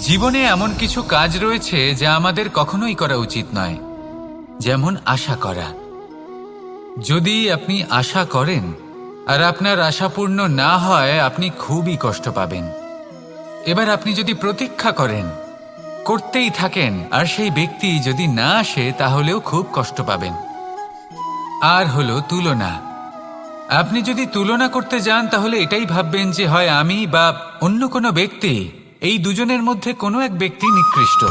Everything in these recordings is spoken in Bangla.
জীবনে এমন কিছু কাজ রয়েছে যা আমাদের কখনোই করা উচিত নয়, যেমন আশা করা। যদি আপনি আশা করেন আর আপনার আশা পূর্ণ না হয়, আপনি খুবই কষ্ট পাবেন। এবার আপনি যদি প্রতীক্ষা করেন, করতেই থাকেন, আর সেই ব্যক্তি যদি না আসে, তাহলেও খুব কষ্ট পাবেন। আর হলো তুলনা। আপনি যদি তুলনা করতে যান, তাহলে এটাই ভাববেন যে হয় আমি বা অন্য কোনো ব্যক্তি, এই দুজনের মধ্যে কোনো এক ব্যক্তি নিকৃষ্ট।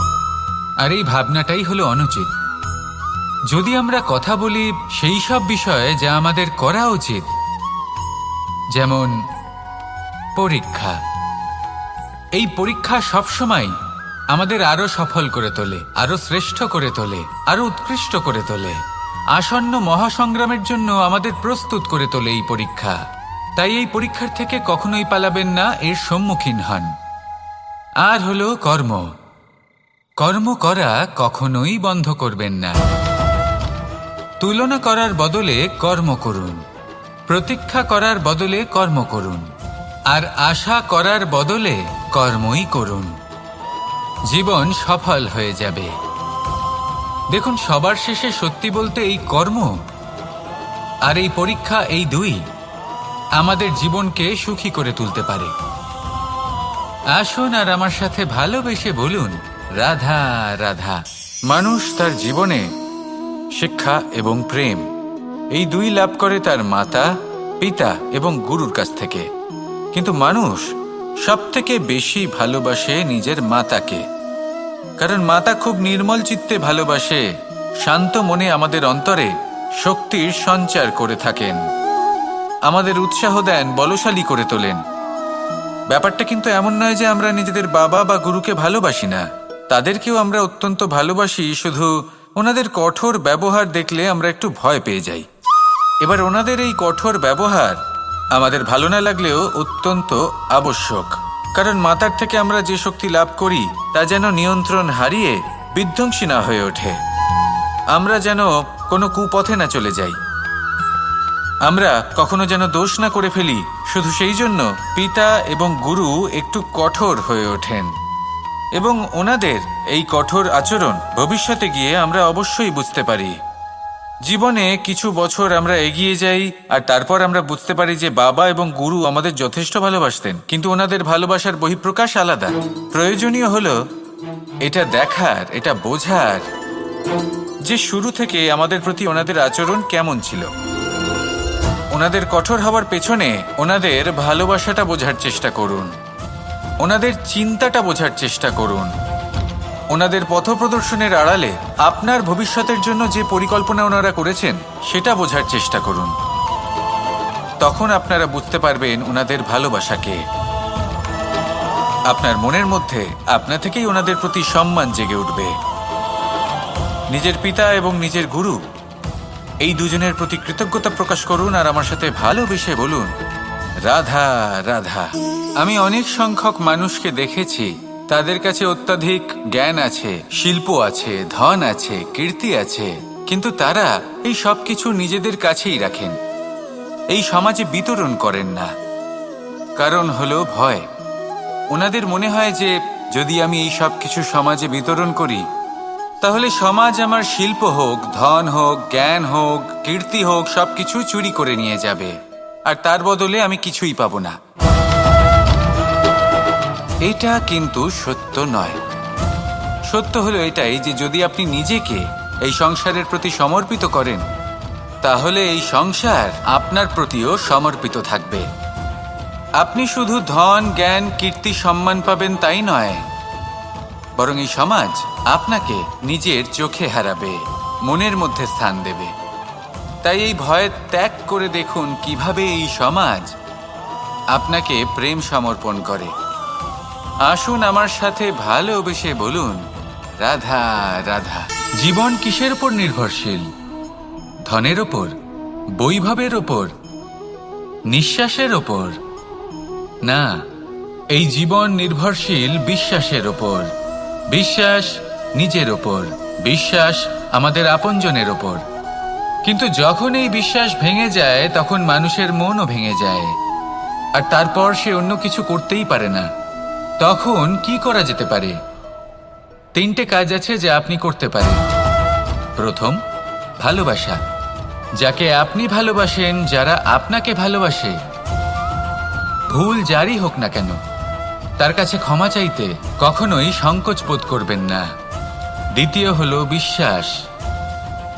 আর এই ভাবনাটাই হলো অনুচিত। যদি আমরা কথা বলি সেই সব বিষয়ে যা আমাদের করা উচিত, যেমন পরীক্ষা। এই পরীক্ষা সবসময় আমাদের আরো সফল করে তোলে, আরো শ্রেষ্ঠ করে তোলে, আরো উৎকৃষ্ট করে তোলে। আসন্ন মহাসংগ্রামের জন্য আমাদের প্রস্তুত করে তোলে এই পরীক্ষা। তাই এই পরীক্ষার থেকে কখনোই পালাবেন না, এর সম্মুখীন হন। আর হলো কর্ম। কর্ম করা কখনোই বন্ধ করবেন না। তুলনা করার বদলে কর্ম করুন, প্রতীক্ষা করার বদলে কর্ম করুন, আর আশা করার বদলে কর্মই করুন। জীবন সফল হয়ে যাবে। দেখুন, সবার শেষে সত্যি বলতে এই কর্ম আর এই পরীক্ষা, এই দুই আমাদের জীবনকে সুখী করে তুলতে পারে। আসুন আর আমার সাথে ভালোবেসে বলুন, রাধা রাধা। মানুষ তার জীবনে শিক্ষা এবং প্রেম, এই দুই লাভ করে তার মাতা, পিতা এবং গুরুর কাছ থেকে। কিন্তু মানুষ সবথেকে বেশি ভালোবাসে নিজের মাতাকে, কারণ মাতা খুব নির্মল চিত্তে ভালোবাসে, শান্ত মনে আমাদের অন্তরে শক্তির সঞ্চার করে থাকেন, আমাদের উৎসাহ দেন, বলশালী করে তোলেন। ব্যাপারটা কিন্তু এমন নয় যে আমরা নিজেদের বাবা বা গুরুকে ভালোবাসি না, তাদেরকেও আমরা অত্যন্ত ভালোবাসি। শুধু ওনাদের কঠোর ব্যবহার দেখলে আমরা একটু ভয় পেয়ে যাই। এবার ওনাদের এই কঠোর ব্যবহার আমাদের ভালো না লাগলেও অত্যন্ত আবশ্যক, কারণ মাতার থেকে আমরা যে শক্তি লাভ করি তা যেন নিয়ন্ত্রণ হারিয়ে বিধ্বংসী না হয়ে ওঠে। আমরা যেন কোনো কুপথে না চলে যাই, আমরা কখনো যেন দোষ না করে ফেলি। শুধু সেই জন্য পিতা এবং গুরু একটু কঠোর হয়ে ওঠেন, এবং ওনাদের এই কঠোর আচরণ ভবিষ্যতে গিয়ে আমরা অবশ্যই বুঝতে পারি। জীবনে কিছু বছর আমরা এগিয়ে যাই আর তারপর আমরা বুঝতে পারি যে বাবা এবং গুরু আমাদের যথেষ্ট ভালোবাসতেন, কিন্তু ওনাদের ভালোবাসার বহিঃপ্রকাশ আলাদা। প্রয়োজনীয় হলো এটা দেখার, এটা বোঝার যে শুরু থেকে আমাদের প্রতি ওনাদের আচরণ কেমন ছিল। ওনাদের কঠোর হওয়ার পেছনে ওনাদের ভালোবাসাটা বোঝার চেষ্টা করুন, ওনাদের চিন্তাটা বোঝার চেষ্টা করুন, ওনাদের পথপ্রদর্শনের আড়ালে আপনার ভবিষ্যতের জন্য যে পরিকল্পনা ওনারা করেছেন সেটা বোঝার চেষ্টা করুন। তখন আপনারা বুঝতে পারবেন ওনাদের ভালোবাসাকে। আপনার মনের মধ্যে আপনা থেকেই ওনাদের প্রতি সম্মান জেগে উঠবে। নিজের পিতা এবং নিজের গুরু, এই দুজনের প্রতি কৃতজ্ঞতা প্রকাশ করুন আর আমার সাথে ভালোবেসে বলুন, রাধা রাধা। আমি অনেক সংখ্যক মানুষকে দেখেছি, তাদের কাছে অত্যাধিক জ্ঞান আছে, শিল্প আছে, ধন আছে, কীর্তি আছে, কিন্তু তারা এই সব কিছু নিজেদের কাছেই রাখেন, এই সমাজে বিতরণ করেন না। কারণ হলো ভয়। ওনাদের মনে হয় যে যদি আমি এই সব কিছু সমাজে বিতরণ করি, তাহলে সমাজ আমার শিল্প হোক, ধন হোক, জ্ঞান হোক, কীর্তি হোক, সবকিছু চুরি করে নিয়ে যাবে, আর তার বদলে আমি কিছুই পাবো না। এটা কিন্তু সত্য নয়। সত্য হলো এটাই যে যদি আপনি নিজেকে এই সংসারের প্রতি সমর্পিত করেন, তাহলে এই সংসার আপনার প্রতিও সমর্পিত থাকবে। আপনি শুধু ধন, জ্ঞান, কীর্তি, সম্মান পাবেন তাই নয়, বরং এই সমাজ আপনাকে নিজের চোখে হারাবে, মনের মধ্যে স্থান দেবে। তাই এই ভয় ত্যাগ করে দেখুন কিভাবে এই সমাজ আপনাকে প্রেম সমর্পণ করে। আসুন আমার সাথে ভালোবেসে বলুন, রাধা রাধা। জীবন কিসের উপর নির্ভরশীল? ধনের ওপর, বৈভবের ওপর, নিঃশ্বাসের ওপর? না, এই জীবন নির্ভরশীল বিশ্বাসের ওপর। বিশ্বাস নিজের ওপর, বিশ্বাস আমাদের আপনজনের ওপর। কিন্তু যখন এই বিশ্বাস ভেঙে যায়, তখন মানুষের মনও ভেঙে যায়, আর তারপর সে অন্য কিছু করতেই পারে না। তখন কি করা যেতে পারে? তিনটে কাজ আছে যা আপনি করতে পারেন। প্রথম, ভালোবাসা। যাকে আপনি ভালোবাসেন, যারা আপনাকে ভালোবাসে, ভুল যারই হোক না কেন, তার কাছে ক্ষমা চাইতে কখনোই সংকোচ বোধ করবেন না। দ্বিতীয় হলো বিশ্বাস।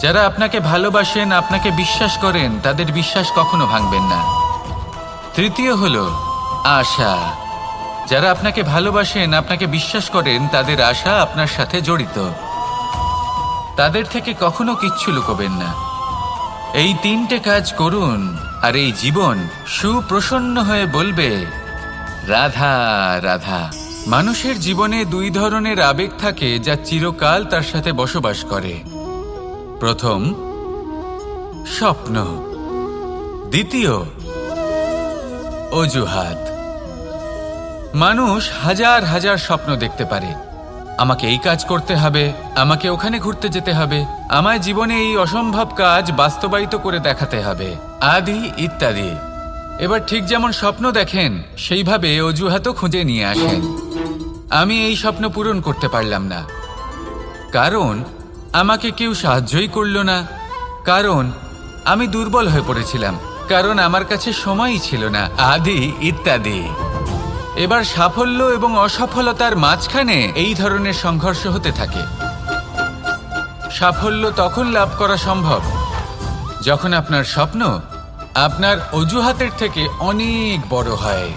যারা আপনাকে ভালোবাসেন, আপনাকে বিশ্বাস করেন, তাদের বিশ্বাস কখনো ভাঙবেন না। তৃতীয় হলো আশা। যারা আপনাকে ভালোবাসেন, আপনাকে বিশ্বাস করেন, তাদের আশা আপনার সাথে জড়িত। তাদের থেকে কখনো কিচ্ছু লুকোবেন না। এই তিনটে কাজ করুন আর এই জীবন সুপ্রসন্ন হয়ে বলবে, রাধা রাধা। মানুষের জীবনে দুই ধরনের আবেগ থাকে যা চিরকাল তার সাথে বসবাস করে। প্রথম, স্বপ্ন। দ্বিতীয়, অজুহাত। মানুষ হাজার হাজার স্বপ্ন দেখতে পারে। আমাকে এই কাজ করতে হবে, আমাকে ওখানে ঘুরতে যেতে হবে, আমায় জীবনে এই অসম্ভব কাজ বাস্তবায়িত করে দেখাতে হবে, আদি ইত্যাদি। এবার ঠিক যেমন স্বপ্ন দেখেন, সেইভাবে অজুহাতও খুঁজে নিয়ে আসেন। আমি এই স্বপ্ন পূরণ করতে পারলাম না, কারণ আমাকে কেউ সাহায্যই করল না, কারণ আমি দুর্বল হয়ে পড়েছিলাম, কারণ আমার কাছে সময়ই ছিল না, আদি ইত্যাদি। এবার সাফল্য এবং অসফলতার মাঝখানে এই ধরনের সংঘর্ষ হতে থাকে। সাফল্য তখন লাভ করা সম্ভব যখন আপনার স্বপ্ন আপনার অজুহাতের থেকে অনেক বড় হয়,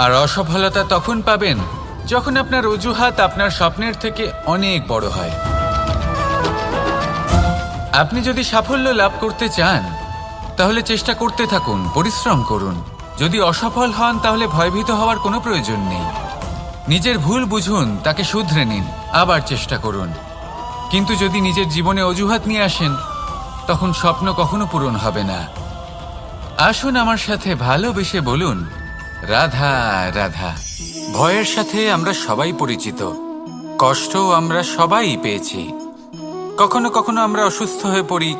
আর অসফলতা তখন পাবেন যখন আপনার অজুহাত আপনার স্বপ্নের থেকে অনেক বড় হয়। আপনি যদি সাফল্য লাভ করতে চান, তাহলে চেষ্টা করতে থাকুন, পরিশ্রম করুন। যদি অসফল হন, তাহলে ভয়ভীত হওয়ার কোনো প্রয়োজন নেই। নিজের ভুল বুঝুন, তাকে শুধরে নিন, আবার চেষ্টা করুন। কিন্তু যদি নিজের জীবনে অজুহাত নিয়ে আসেন, তখন স্বপ্ন কখনো পূরণ হবে না। আসুন আমার সাথে ভালোবেসে বলুন, রাধা রাধা। ভয়ের সাথে আমরা সবাই পরিচিত, কষ্টও আমরা সবাই পেয়েছি। কখনো কখনো আমরা অসুস্থ হয়ে পড়ি,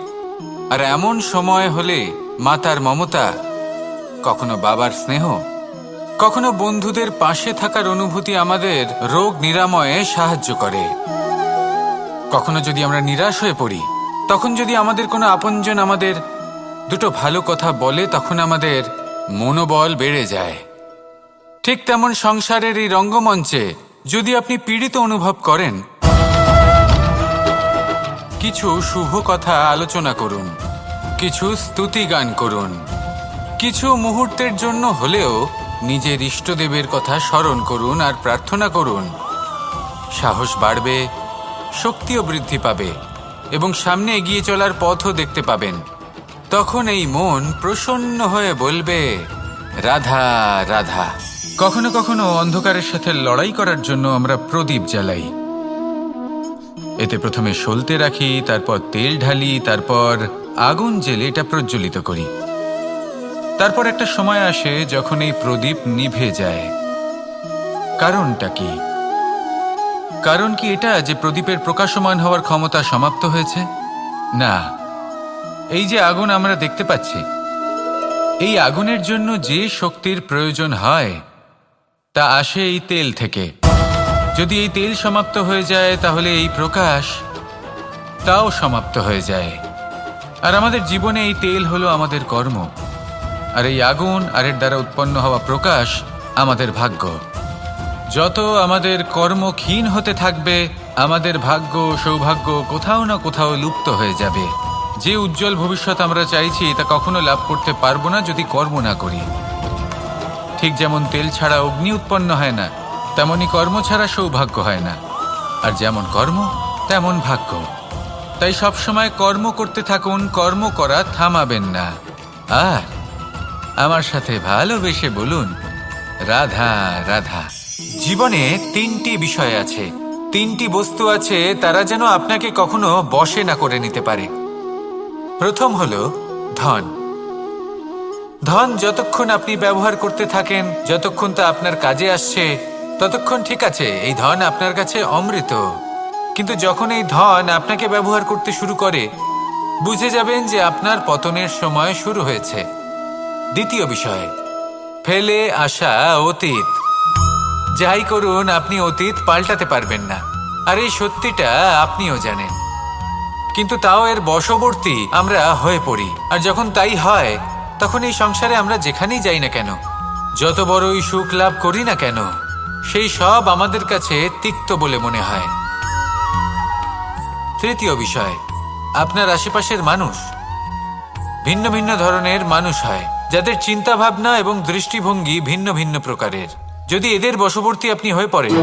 আর এমন সময় হলে মাতার মমতা, কখনো বাবার স্নেহ, কখনো বন্ধুদের পাশে থাকার অনুভূতি আমাদের রোগ নিরাময়ে সাহায্য করে। কখনো যদি আমরা নিরাশ হয়ে পড়ি, তখন যদি আমাদের কোনো আপনজন আমাদের দুটো ভালো কথা বলে, তখন আমাদের মনোবল বেড়ে যায়। ঠিক তেমন সংসারের এই রঙ্গমঞ্চে যদি আপনি পীড়িত অনুভব করেন, কিছু শুভ কথা আলোচনা করুন, কিছু স্তুতি গান করুন, কিছু মুহূর্তের জন্য হলেও নিজের ইষ্টদেবের কথা স্মরণ করুন আর প্রার্থনা করুন। সাহস বাড়বে, শক্তিও বৃদ্ধি পাবে এবং সামনে এগিয়ে চলার পথও দেখতে পাবেন। তখন এই মন প্রসন্ন হয়ে বলবে, রাধা রাধা। কখনো কখনো অন্ধকারের সাথে লড়াই করার জন্য আমরা প্রদীপ জ্বালাই। এতে প্রথমে সলতে রাখি, তারপর তেল ঢালি, তারপর আগুন জেলে এটা প্রজ্বলিত করি। তারপর একটা সময় আসে যখন এই প্রদীপ নিভে যায়। কারণটা কি? কারণ কি এটা যে প্রদীপের প্রকাশমান হওয়ার ক্ষমতা সমাপ্ত হয়েছে? না। এই যে আগুন আমরা দেখতে পাচ্ছি, এই আগুনের জন্য যে শক্তির প্রয়োজন হয় তা আসে এই তেল থেকে। যদি এই তেল সমাপ্ত হয়ে যায়, তাহলে এই প্রকাশ তাও সমাপ্ত হয়ে যায়। আর আমাদের জীবনে এই তেল হলো আমাদের কর্ম, আর এই আগুন আর এর দ্বারা উৎপন্ন হওয়া প্রকাশ আমাদের ভাগ্য। যত আমাদের কর্ম ক্ষীণ হতে থাকবে, আমাদের ভাগ্য সৌভাগ্য কোথাও না কোথাও লুপ্ত হয়ে যাবে। যে উজ্জ্বল ভবিষ্যৎ আমরা চাইছি তা কখনো লাভ করতে পারবো না যদি কর্ম না করি। ঠিক যেমন তেল ছাড়া অগ্নি উৎপন্ন হয় না, তেমনি কর্ম ছাড়া সৌভাগ্য হয় না। আর যেমন কর্ম তেমন ভাগ্য। তাই সবসময় কর্ম করতে থাকুন, কর্ম করা থামাবেন না। আর আমার সাথে ভালোবেসে বলুন, রাধা রাধা। জীবনে তিনটি বিষয় আছে, তিনটি বস্তু আছে, তারা যেন আপনাকে কখনো বশে না করে নিতে পারে। প্রথম হলো ধন। ধন যতক্ষণ আপনি ব্যবহার করতে থাকেন, যতক্ষণ তা আপনার কাজে আসছে, ততক্ষণ ঠিক আছে, এই ধন আপনার কাছে অমৃত। কিন্তু যখন এই ধন আপনাকে ব্যবহার করতে শুরু করে, বুঝে যাবেন যে আপনার পতনের সময় শুরু হয়েছে। দ্বিতীয় বিষয়, ফেলে আসা অতীত। যাই করুন আপনি অতীত পাল্টাতে পারবেন না, আর এই সত্যিটা আপনিও জানেন। কিন্তু তাও এর বশবর্তী আমরা হয়ে পড়ি, আর যখন তাই হয় তখন এই সংসারে আমরা যেখানেই যাই না কেন, যত বড়ই সুখ লাভ করি না কেন, সেই সব আমাদের কাছে তিক্ত বলে মনে হয়। তৃতীয় বিষয়, আপনার আশেপাশের মানুষ ভিন্ন ভিন্ন ধরনের মানুষ হয়, যাদের চিন্তা ভাবনা এবং দৃষ্টিভঙ্গি ভিন্ন ভিন্ন প্রকারের। যদি এদের বশবর্তী আপনি হয়ে পড়েন,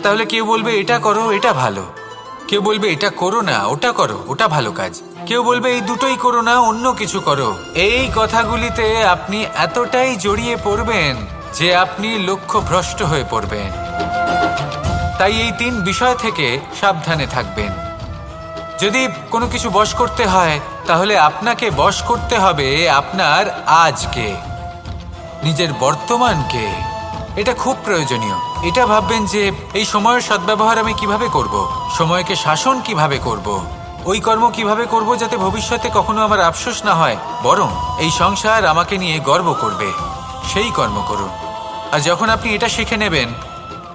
তাহলে কেউ বলবে এটা করো, এটা ভালো, কেউ বলবে এটা করো না, ওটা করো, ওটা ভালো কাজ, কেউ বলবে এই দুটোই করো না, অন্য কিছু করো। এই কথাগুলিতে আপনি এতটাই জড়িয়ে পড়বেন যে আপনি লক্ষ্যভ্রষ্ট হয়ে পড়বেন। তাই এই 3 বিষয় থেকে সাবধানে থাকবেন। যদি কোনো কিছু বশ করতে হয়, তাহলে আপনাকে বশ করতে হবে আপনার আজকে, নিজের বর্তমানকে। এটা খুব প্রয়োজনীয়। এটা ভাববেন যে এই সময়ের সদ্ব্যবহার আমি কিভাবে করব, সময়কে শাসন কিভাবে করব, ওই কর্ম কিভাবে করব যাতে ভবিষ্যতে কখনো আমার আফসোস না হয়, বরং এই সংসার আমাকে নিয়ে গর্ব করবে, সেই কর্ম করুন। আর যখন আপনি এটা শিখে নেবেন,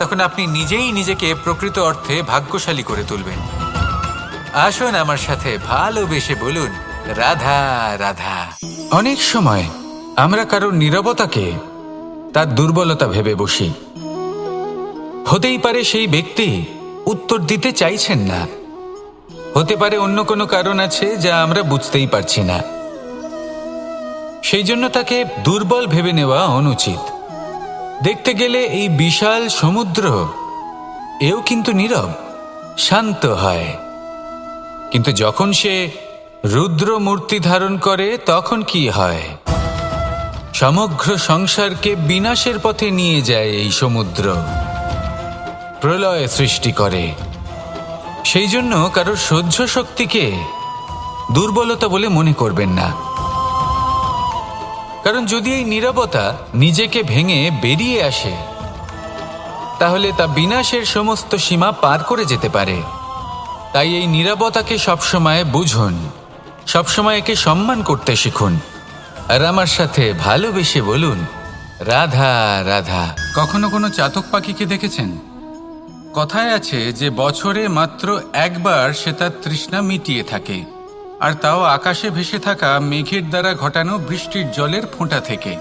তখন আপনি নিজেই নিজেকে প্রকৃত অর্থে ভাগ্যশালী করে তুলবেন। আসুন আমার সাথে ভালোবেসে বলুন, রাধা রাধা। অনেক সময় আমরা কারোর নীরবতাকে তার দুর্বলতা ভেবে বসি। হতেই পারে সেই ব্যক্তি উত্তর দিতে চাইছেন না, হতে পারে অন্য কোনো কারণ আছে যা আমরা বুঝতেই পারছি না। সেই জন্য তাকে দুর্বল ভেবে নেওয়া অনুচিত। দেখতে গেলে এই বিশাল সমুদ্র এও কিন্তু নীরব, শান্ত হয়। কিন্তু যখন সে রুদ্র মূর্তি ধারণ করে তখন কি হয়? সমগ্র সংসারকে বিনাশের পথে নিয়ে যায় এই সমুদ্র, প্রলয় সৃষ্টি করে। সেই জন্য কারোর সহ্য শক্তিকে দুর্বলতা বলে মনে করবেন না, কারণ যদি এই নীরবতা নিজেকে ভেঙে বেরিয়ে আসে, তাহলে তা বিনাশের সমস্ত সীমা পার করে যেতে পারে। তাই এই নীরবতাকে সবসময় বুঝুন, সবসময় একে সম্মান করতে শিখুন, আর আমার সাথে ভালোবেসে বলুন, রাধা রাধা। কখনো কোনো চাতক পাখিকে দেখেছেন? কথায় আছে যে বছরে মাত্র একবার সে তার তৃষ্ণা মিটিয়ে থাকে, আর তাও আকাশে ভেসে থাকা মেঘের দ্বারা ঘটানো বৃষ্টির জলের ফোঁটা থেকে।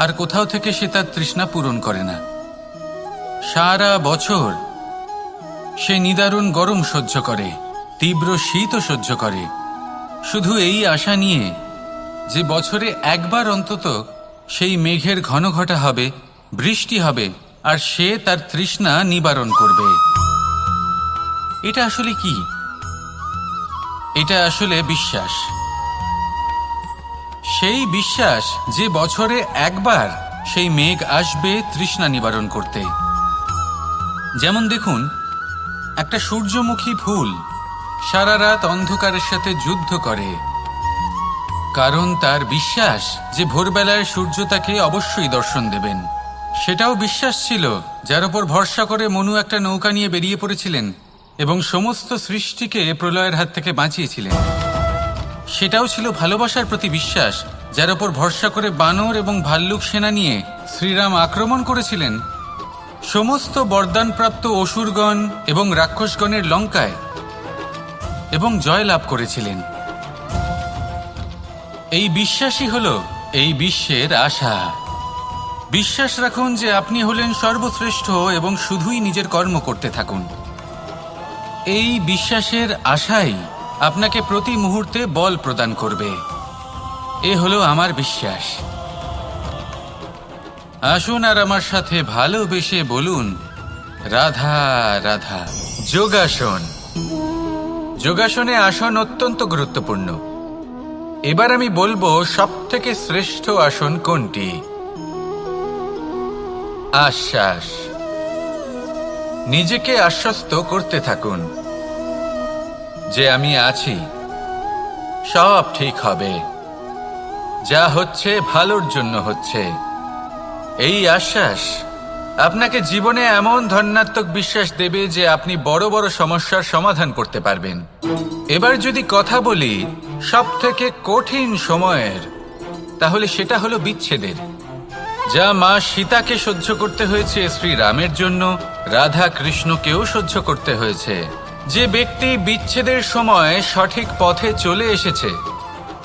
আর কোথাও থেকে সে তার তৃষ্ণা পূরণ করে না। সারা বছর সে নিদারুণ গরম সহ্য করে, তীব্র শীতও সহ্য করে, শুধু এই আশা নিয়ে যে বছরে একবার অন্তত সেই মেঘের ঘন ঘটা হবে, বৃষ্টি হবে, আর সে তার তৃষ্ণা নিবারণ করবে। এটা আসলে কি? এটা আসলে বিশ্বাস। সেই বিশ্বাস যে বছরে একবার সেই মেঘ আসবে তৃষ্ণা নিবারণ করতে। যেমন দেখুন, একটা সূর্যমুখী ফুল সারা রাত অন্ধকারের সাথে যুদ্ধ করে, কারণ তার বিশ্বাস যে ভোরবেলায় সূর্য তাকে অবশ্যই দর্শন দেবেন। সেটাও বিশ্বাস ছিল যার উপর ভরসা করে মনু একটা নৌকা নিয়ে বেরিয়ে পড়েছিলেন এবং সমস্ত সৃষ্টিকে প্রলয়ের হাত থেকে বাঁচিয়েছিলেন। সেটাও ছিল ভালোবাসার প্রতি বিশ্বাস, যার উপর ভরসা করে বানর এবং ভাল্লুক সেনা নিয়ে শ্রীরাম আক্রমণ করেছিলেন সমস্ত বরদানপ্রাপ্ত অসুরগণ এবং রাক্ষসগণের লঙ্কায়, এবং জয় লাভ করেছিলেন। এই বিশ্বাসই হল এই বিশ্বের আশা। বিশ্বাস রাখুন যে আপনি হলেন সর্বশ্রেষ্ঠ এবং শুধুই নিজের কর্ম করতে থাকুন। এই বিশ্বাসের আশাই আপনাকে প্রতি মুহূর্তে বল প্রদান করবে। এ হলো আমার বিশ্বাস। আসুন আর আমার সাথে ভালোবেসে বলুন, রাধা রাধা। যোগাসন। যোগাসনে আসন অত্যন্ত গুরুত্বপূর্ণ। এবার আমি বলবো সবথেকে শ্রেষ্ঠ আসন কোনটি। আশ্বাস। নিজেকে আশ্বস্ত করতে থাকুন যে আমি আছি, সব ঠিক হবে, যা হচ্ছে ভালোর জন্য হচ্ছে। এই আশ্বাস আপনাকে জীবনে এমন ধন্যাত্মক বিশ্বাস দেবে যে আপনি বড় বড় সমস্যার সমাধান করতে পারবেন। এবার যদি কথা বলি সব থেকে কঠিন সময়ের, তাহলে সেটা হলো বিচ্ছেদের। যা মা সীতাকে সহ্য করতে হয়েছে শ্রীরামের জন্য, রাধা কৃষ্ণকেও সহ্য করতে হয়েছে। যে ব্যক্তি বিচ্ছেদের সময় সঠিক পথে চলে এসেছে,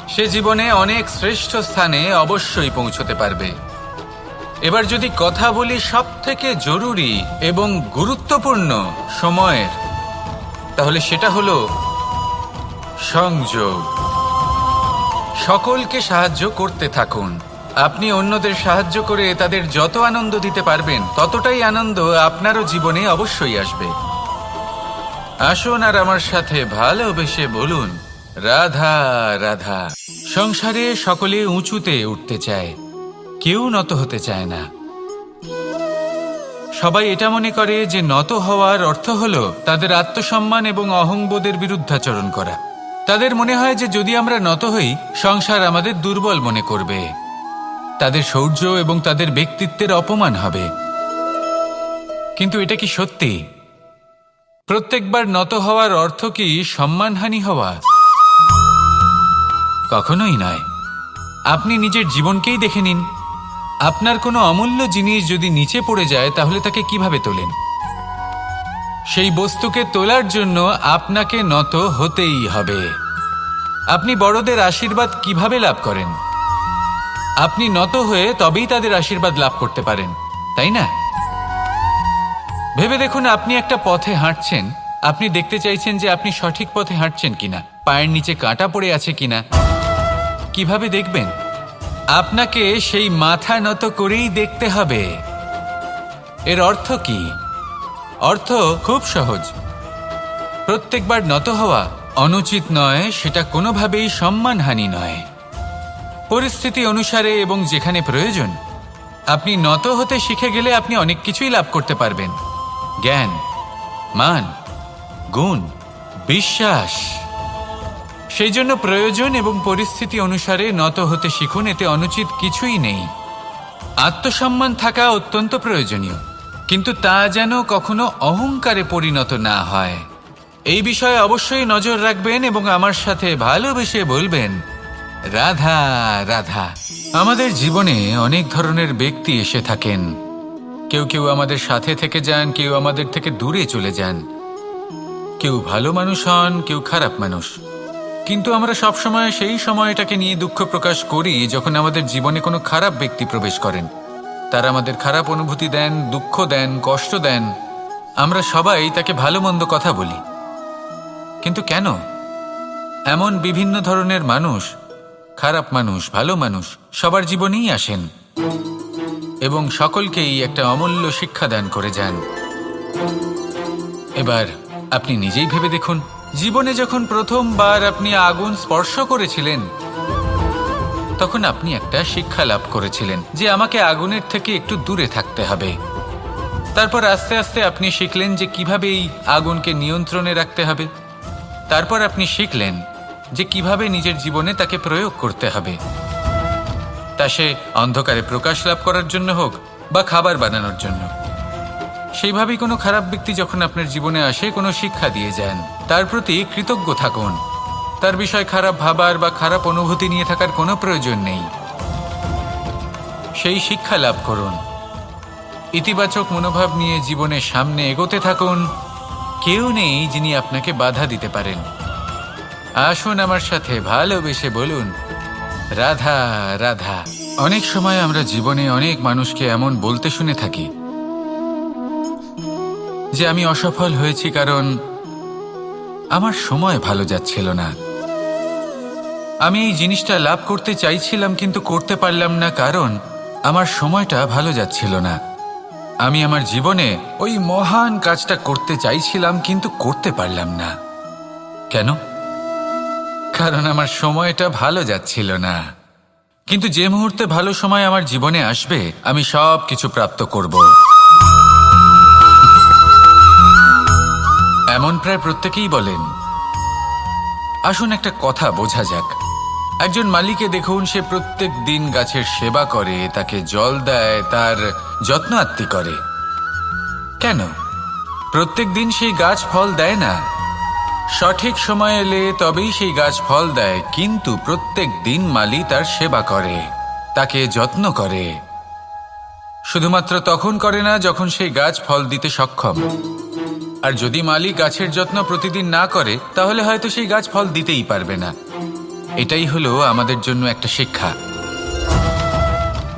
সে জীবনে অনেক শ্রেষ্ঠ স্থানে অবশ্যই পৌঁছতে পারবে। এবার যদি কথা বলি সবথেকে জরুরি এবং গুরুত্বপূর্ণ সময়ের, তাহলে সেটা হলো সংযোগ। সকলকে সাহায্য করতে থাকুন। আপনি অন্যদের সাহায্য করে তাদের যত আনন্দ দিতে পারবেন, ততটাই আনন্দ আপনারও জীবনে অবশ্যই আসবে। আসুন আর আমার সাথে ভালোবেসে বলুন, রাধা রাধা। সংসারে সকলে উঁচুতে উঠতে চায়, কেউ নত হতে চায় না। সবাই এটা মনে করে যে নত হওয়ার অর্থ হলো তাদের আত্মসম্মান এবং অহংবোধের বিরুদ্ধাচরণ করা। তাদের মনে হয় যে যদি আমরা নত হই, সংসার আমাদের দুর্বল মনে করবে, তাদের শৌর্য এবং তাদের ব্যক্তিত্বের অপমান হবে। কিন্তু এটা কি সত্যি? প্রত্যেকবার নত হওয়ার অর্থ কি সম্মানহানি হওয়া? কখনোই নয়। আপনি নিজের জীবনকেই দেখে নিন। আপনার কোনো অমূল্য জিনিস যদি নিচে পড়ে যায়, তাহলে তাকে কিভাবে তোলেন? সেই বস্তুকে তোলার জন্য আপনাকে নত হতেই হবে। আপনি বড়দের আশীর্বাদ কিভাবে লাভ করেন? আপনি নত হয়ে তবেই তাদের আশীর্বাদ লাভ করতে পারেন, তাই না? ভেবে দেখুন, আপনি একটা পথে হাঁটছেন। আপনি দেখতে চাইছেন যে আপনি সঠিক পথে হাঁটছেন কিনা, পায়ের নিচে কাঁটা পড়ে আছে কিনা। কিভাবে দেখবেন? আপনাকে সেই মাথা নত করেই দেখতে হবে। এর অর্থ কি? অর্থ খুব সহজ। প্রত্যেকবার নত হওয়া অনুচিত নয়, সেটা কোনোভাবেই সম্মানহানি নয়। পরিস্থিতি অনুসারে এবং যেখানে প্রয়োজন, আপনি নত হতে শিখে গেলে আপনি অনেক কিছুই লাভ করতে পারবেন। জ্ঞান, মান, গুণ, বিশ্বাস। সেই জন্য প্রয়োজন এবং পরিস্থিতি অনুসারে নত হতে শিখুন। এতে অনুচিত কিছুই নেই। আত্মসম্মান থাকা অত্যন্ত প্রয়োজনীয়, কিন্তু তা যেন কখনো অহংকারে পরিণত না হয়। এই বিষয়ে অবশ্যই নজর রাখবেন এবং আমার সাথে ভালোবেসে বলবেন, রাধা রাধা। আমাদের জীবনে অনেক ধরনের ব্যক্তি এসে থাকেন। কেউ কেউ আমাদের সাথে থেকে যান, কেউ আমাদের থেকে দূরে চলে যান। কেউ ভালো মানুষ হন, কেউ খারাপ মানুষ। কিন্তু আমরা সবসময় সেই সময়টাকে নিয়ে দুঃখ প্রকাশ করি যখন আমাদের জীবনে কোনো খারাপ ব্যক্তি প্রবেশ করেন। তারা আমাদের খারাপ অনুভূতি দেন, দুঃখ দেন, কষ্ট দেন। আমরা সবাই তাকে ভালো মন্দ কথা বলি। কিন্তু কেন? এমন বিভিন্ন ধরনের মানুষ, খারাপ মানুষ, ভালো মানুষ, সবার জীবনেই আসেন এবং সকলকেই একটা অমূল্য শিক্ষা দান করে যান। এবার আপনি নিজেই ভেবে দেখুন, জীবনে যখন প্রথমবার আপনি আগুন স্পর্শ করেছিলেন, তখন আপনি একটা শিক্ষা লাভ করেছিলেন যে আমাকে আগুনের থেকে একটু দূরে থাকতে হবে। তারপর আস্তে আস্তে আপনি শিখলেন যে কিভাবে এই আগুনকে নিয়ন্ত্রণে রাখতে হবে। তারপর আপনি শিখলেন যে কিভাবে নিজের জীবনে তাকে প্রয়োগ করতে হবে, তা সে অন্ধকারে প্রকাশ লাভ করার জন্য হোক বা খাবার বানানোর জন্য। সেইভাবেই কোনো খারাপ ব্যক্তি যখন আপনার জীবনে আসে, কোনো শিক্ষা দিয়ে যান, তার প্রতি কৃতজ্ঞ থাকুন। তার বিষয় খারাপ ভাবার বা খারাপ অনুভূতি নিয়ে থাকার কোনো প্রয়োজন নেই। সেই শিক্ষা লাভ করুন। ইতিবাচক মনোভাব নিয়ে জীবনের সামনে এগোতে থাকুন। কেউ নেই যিনি আপনাকে বাধা দিতে পারেন। আসুন আমার সাথে ভালোবেসে বলুন, রাধা রাধা। অনেক সময় আমরা জীবনে অনেক মানুষকে এমন বলতে শুনে থাকি যে আমি অসফল হয়েছি কারণ আমার সময় ভালো যাচ্ছিল না। আমি এই জিনিসটা লাভ করতে চাইছিলাম কিন্তু করতে পারলাম না কারণ আমার সময়টা ভালো যাচ্ছিল না। আমি আমার জীবনে ওই মহান কাজটা করতে চাইছিলাম কিন্তু করতে পারলাম না। কেন? কারণ আমার সময়টা ভালো যাচ্ছিল না। কিন্তু যে মুহূর্তে ভালো সময় আমার জীবনে আসবে, আমি সব কিছু প্রাপ্ত করব। এমন প্রায় প্রত্যেকেই বলেন। আসুন একটা কথা বোঝা যাক। একজন মালিকে দেখুন, সে প্রত্যেক দিন গাছের সেবা করে, তাকে জল দেয়, তার যত্ন আত্তি করে। কেন? প্রত্যেক দিন সেই গাছ ফল দেয় না। সঠিক সময় এলে তবেই সেই গাছ ফল দেয়, কিন্তু প্রত্যেক দিন মালি তার সেবা করে, তাকে যত্ন করে। শুধুমাত্র তখন করে না যখন সেই গাছ ফল দিতে সক্ষম। আর যদি মালি গাছের যত্ন প্রতিদিন না করে তাহলে হয়তো সেই গাছ ফল দিতেই পারবে না। এটাই হলো আমাদের জন্য একটা শিক্ষা।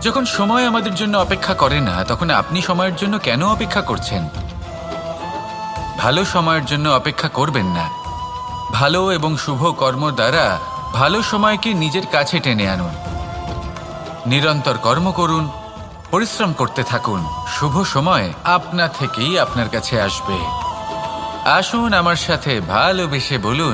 যখন সময় আমাদের জন্য অপেক্ষা করে না, তখন আপনি সময়ের জন্য কেন অপেক্ষা করছেন? ভালো সময়ের জন্য অপেক্ষা করবেন না। ভালো এবং শুভ কর্ম দ্বারা ভালো সময়কে নিজের কাছে টেনে আনুন। নিরন্তর কর্ম করুন, পরিশ্রম করতে থাকুন। শুভ সময় আপনা থেকেই আপনার কাছে আসবে। আসুন আমার সাথে ভালোবেসে বলুন,